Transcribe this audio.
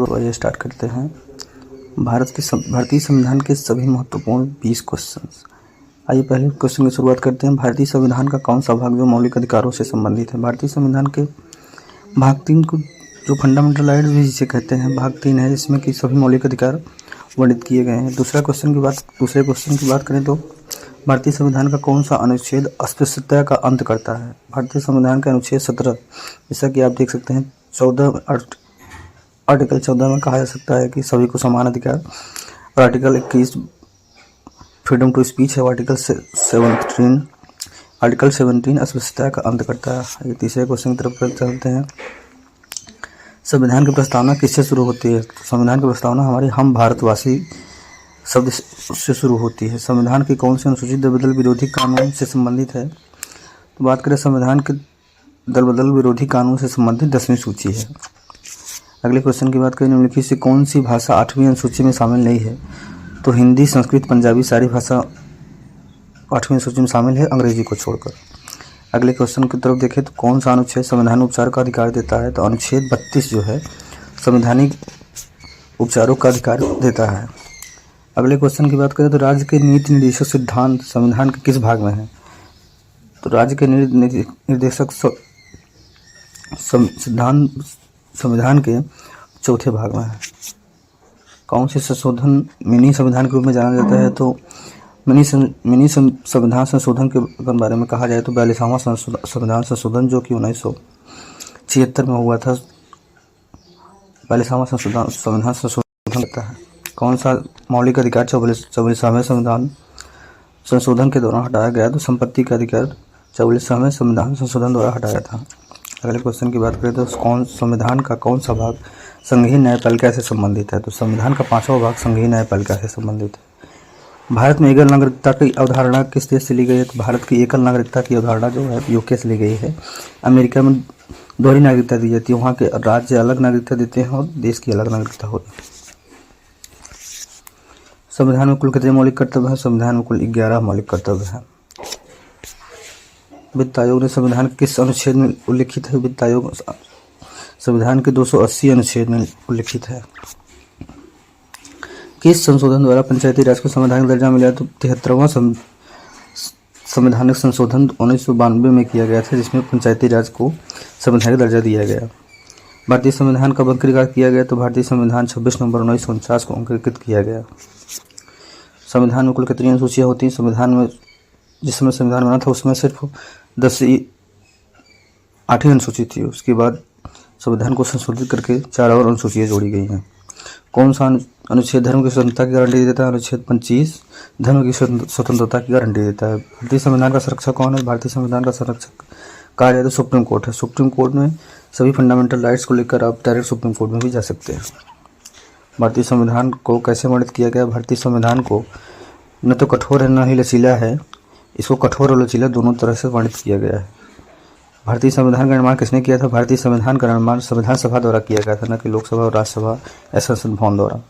तो आइए स्टार्ट करते हैं। भारतीय संविधान के सभी महत्वपूर्ण 20 क्वेश्चंस। आइए पहले क्वेश्चन की शुरुआत करते हैं। भारतीय संविधान का कौन सा भाग जो मौलिक अधिकारों से संबंधित है? भारतीय संविधान के भाग 3 को जो फंडामेंटल राइट्स भी जिसे कहते हैं, भाग 3 है, जिसमें कि सभी मौलिक अधिकार वर्णित किए गए हैं। दूसरे क्वेश्चन की बात करें तो भारतीय संविधान का कौन सा अनुच्छेद अस्पृश्यता का अंत करता है? भारतीय संविधान का अनुच्छेद 17, जैसा कि आप देख सकते हैं, आर्टिकल 14 में कहा जा सकता है कि सभी को समान अधिकार, और आर्टिकल 21 फ्रीडम टू स्पीच है। आर्टिकल 17 अस्पृश्यता का अंत करता है। ये तीसरे क्वेश्चन की तरफ चलते हैं। संविधान की प्रस्तावना किससे शुरू होती है? संविधान की प्रस्तावना हमारे हम भारतवासी शब्द से शुरू होती है। संविधान की कौन सी अनुसूची दल बदल विरोधी कानून से संबंधित है? तो बात करें संविधान के दल बदल विरोधी कानून से संबंधित 10वीं सूची है। अगले क्वेश्चन की बात करें, निम्नलिखित से कौन सी भाषा 8वीं अनुसूची में शामिल नहीं है? तो हिंदी, संस्कृत, पंजाबी सारी भाषा 8वीं सूची में शामिल है, अंग्रेजी को छोड़कर। अगले क्वेश्चन की तरफ देखें तो कौन सा अनुच्छेद संवैधानिक उपचार का अधिकार देता है? तो अनुच्छेद 32 जो है संवैधानिक उपचारों का अधिकार देता है। अगले क्वेश्चन की बात करें तो राज्य के नीति निर्देशक सिद्धांत संविधान के किस भाग में है? तो राज्य के निर्देशक सिद्धांत संविधान के चौथे भाग में है। कौन से संशोधन मिनी संविधान के रूप में जाना जाता है? तो मिनी संविधान संशोधन के बारे में कहा जाए तो 42वां संविधान संशोधन जो कि 1976 में हुआ था, 42वां संविधान संशोधन होता है। कौन सा मौलिक अधिकार 44वें संविधान संशोधन के दौरान हटाया गया? तो संपत्ति का अधिकार 44वें संविधान संशोधन द्वारा हटाया था। अगले क्वेश्चन की बात करें तो संविधान का कौन सा भाग संघीय न्यायपालिका से संबंधित है? तो संविधान का 5वां भाग संघीय न्यायपालिका से संबंधित है। भारत में एकल नागरिकता की अवधारणा किस देश से ली गई है? तो भारत की एकल नागरिकता की अवधारणा जो है यूके से ली गई है। अमेरिका में दोहरी नागरिकता दी जाती है, वहाँ के राज्य अलग नागरिकता देते हैं और देश की अलग नागरिकता होती है। संविधान में कुल कितने मौलिक कर्तव्य हैं? संविधान में कुल 11 मौलिक कर्तव्य हैं। वित्त आयोग ने संविधान के किस अनुच्छेद में उल्लिखित है? वित्त आयोग संविधान के 280 अनुच्छेद में उल्लिखित है। किस संशोधन द्वारा पंचायती राज को संवैधानिक दर्जा मिला? तो 73वां संवैधानिक संशोधन 1992 में किया गया था, जिसमें पंचायती राज को संवैधानिक दर्जा दिया गया। भारतीय संविधान कब अंगीकृत किया गया? तो भारतीय संविधान 26 नवंबर 1949 को अंगीकृत किया गया। संविधान में कुल कितनी अनुसूचियाँ होती हैं? संविधान में जिस समय संविधान बना था उसमें सिर्फ 8वीं अनुसूची थी। उसके बाद संविधान को संशोधित करके 4 और अनुसूचियाँ जोड़ी गई हैं। कौन सा अनुच्छेद धर्म की स्वतंत्रता की गारंटी देता है? अनुच्छेद 25 धर्म की स्वतंत्रता की गारंटी देता है। भारतीय संविधान का संरक्षक कौन है? भारतीय संविधान का संरक्षक कहा जाए तो सुप्रीम कोर्ट है। सुप्रीम कोर्ट में सभी फंडामेंटल राइट्स को लेकर आप डायरेक्ट सुप्रीम कोर्ट में भी जा सकते हैं। भारतीय संविधान को कैसे वर्णित किया गया? भारतीय संविधान को न तो कठोर है न ही लचीला है, इसको कठोर और लचीला दोनों तरह से वर्णित किया गया है। भारतीय संविधान का निर्माण किसने किया था? भारतीय संविधान का निर्माण संविधान सभा द्वारा किया गया था, न कि लोकसभा और राज्यसभा या संसद भवन द्वारा।